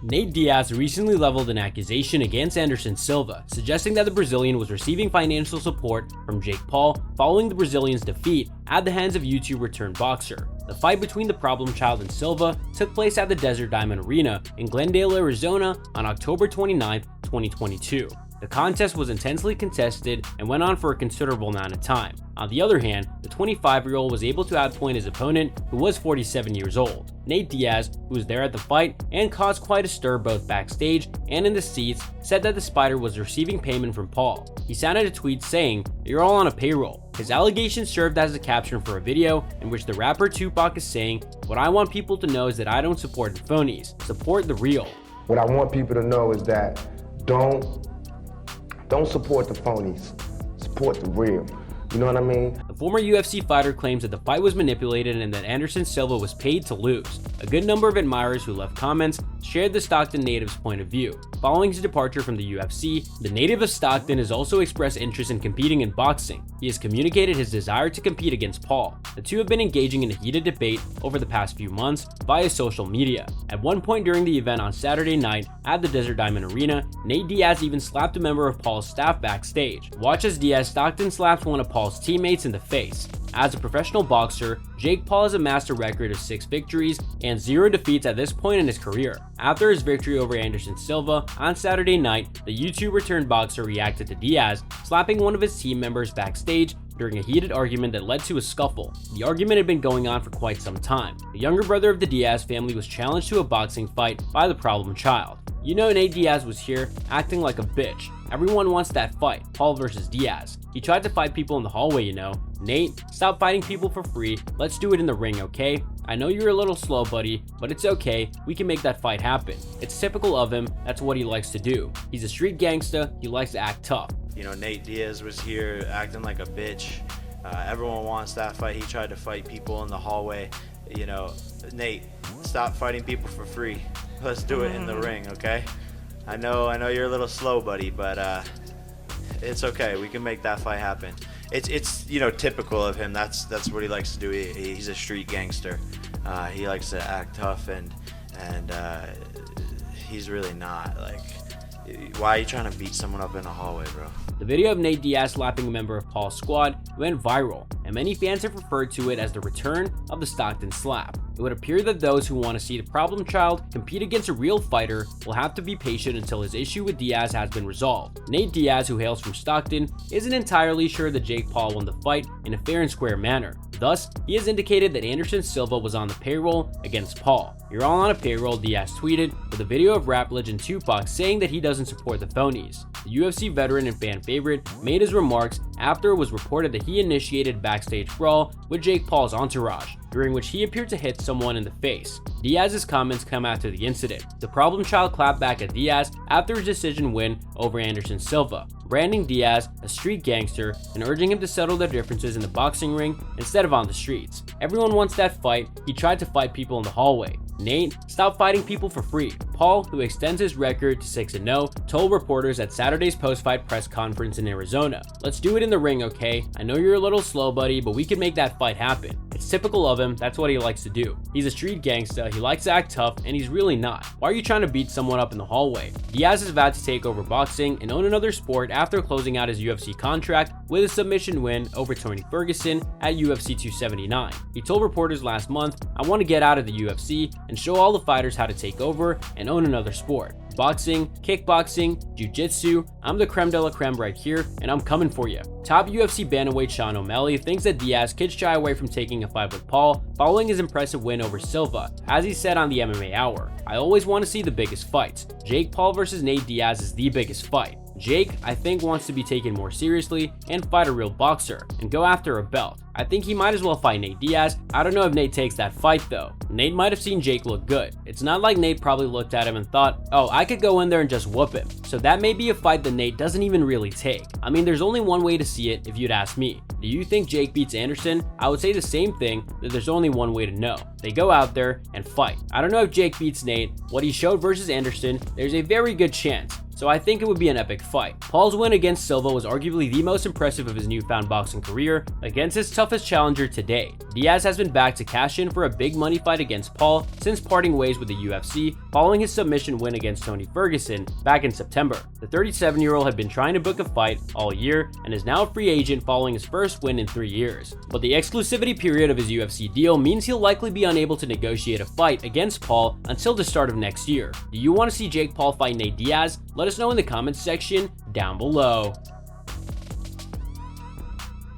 Nate Diaz recently leveled an accusation against Anderson Silva, suggesting that the Brazilian was receiving financial support from Jake Paul following the Brazilian's defeat at the hands of YouTuber turned boxer. The fight between the problem child and Silva took place at the Desert Diamond Arena in Glendale, Arizona on October 29, 2022. The contest was intensely contested and went on for a considerable amount of time. On the other hand, the 25-year-old was able to outpoint his opponent, who was 47 years old. Nate Diaz, who was there at the fight and caused quite a stir both backstage and in the seats, said that the Spider was receiving payment from Paul. He sounded a tweet saying, "You're all on a payroll." His allegation served as a caption for a video in which the rapper Tupac is saying, "What I want people to know is that I don't support the phonies, support the real." What I want people to know is that don't support the phonies, support the real. You know what I mean? The former UFC fighter claims that the fight was manipulated and that Anderson Silva was paid to lose. A good number of admirers who left comments shared the Stockton native's point of view. Following his departure from the UFC, the native of Stockton has also expressed interest in competing in boxing. He has communicated his desire to compete against Paul. The two have been engaging in a heated debate over the past few months via social media. At one point during the event on Saturday night at the Desert Diamond Arena, Nate Diaz even slapped a member of Paul's staff backstage. Watch as Diaz Stockton slaps one of Paul's teammates in the face. As a professional boxer, Jake Paul has amassed a record of 6 victories and 0 defeats at this point in his career. After his victory over Anderson Silva on Saturday night, the YouTuber turned boxer reacted to Diaz slapping one of his team members backstage during a heated argument that led to a scuffle. The argument had been going on for quite some time. The younger brother of the Diaz family was challenged to a boxing fight by the problem child. You know, Nate Diaz was here acting like a bitch. Everyone wants that fight, Paul versus Diaz. He tried to fight people in the hallway, you know. Nate, stop fighting people for free. Let's do it in the ring, okay? I know you're a little slow, buddy, but it's okay. We can make that fight happen. It's typical of him. That's what he likes to do. He's a street gangster. He likes to act tough. You know, Nate Diaz was here acting like a bitch. Everyone wants that fight. He tried to fight people in the hallway. You know, Nate, stop fighting people for free. Let's do it in the ring, okay? I know you're a little slow, buddy, but it's okay. We can make that fight happen. It's you know, typical of him. That's what he likes to do. He's a street gangster. He likes to act tough, and he's really not. Like, why are you trying to beat someone up in the hallway, bro? The video of Nate Diaz slapping a member of Paul's squad went viral, and many fans have referred to it as the return of the Stockton slap. It would appear that those who want to see the problem child compete against a real fighter will have to be patient until his issue with Diaz has been resolved. Nate Diaz, who hails from Stockton, isn't entirely sure that Jake Paul won the fight in a fair and square manner. Thus, he has indicated that Anderson Silva was on the payroll against Paul. "You're all on a payroll," Diaz tweeted, with a video of rap legend Tupac saying that he doesn't support the phonies. The UFC veteran and fan favorite made his remarks after it was reported that he initiated backstage brawl with Jake Paul's entourage, during which he appeared to hit someone in the face. Diaz's comments come after the incident. The problem child clapped back at Diaz after his decision win over Anderson Silva, branding Diaz a street gangster and urging him to settle their differences in the boxing ring instead of on the streets. Everyone wants that fight. He tried to fight people in the hallway. Nate, stop fighting people for free. Paul, who extends his record to 6-0, told reporters at Saturday's post-fight press conference in Arizona, "Let's do it in the ring, okay? I know you're a little slow, buddy, but we can make that fight happen." It's typical of him. That's what he likes to do. He's a street gangster. He likes to act tough, and he's really not. Why are you trying to beat someone up in the hallway? Diaz is vowed to take over boxing and own another sport after closing out his UFC contract with a submission win over Tony Ferguson at UFC 279. He told reporters last month, "I want to get out of the UFC and show all the fighters how to take over and own another sport. Boxing, kickboxing, jiu-jitsu, I'm the creme de la creme right here, and I'm coming for you." Top UFC bantamweight Sean O'Malley thinks that Diaz could shy away from taking a fight with Paul following his impressive win over Silva. As he said on the MMA Hour, "I always want to see the biggest fights. Jake Paul versus Nate Diaz is the biggest fight. Jake, I think, wants to be taken more seriously and fight a real boxer and go after a belt. I think he might as well fight Nate Diaz. I don't know if Nate takes that fight though. Nate might have seen Jake look good. It's not like Nate probably looked at him and thought, oh, I could go in there and just whoop him. So that may be a fight that Nate doesn't even really take. I mean, there's only one way to see it if you'd ask me. Do you think Jake beats Anderson? I would say the same thing, that there's only one way to know. They go out there and fight. I don't know if Jake beats Nate. What he showed versus Anderson, there's a very good chance. so I think it would be an epic fight. Paul's win against Silva was arguably the most impressive of his newfound boxing career against his toughest challenger to date. Diaz has been back to cash in for a big money fight against Paul since parting ways with the UFC following his submission win against Tony Ferguson back in September. The 37-year-old had been trying to book a fight all year and is now a free agent following his first win in 3 years. But the exclusivity period of his UFC deal means he'll likely be unable to negotiate a fight against Paul until the start of next year. Do you want to see Jake Paul fight Nate Diaz? Let us know in the comments section down below.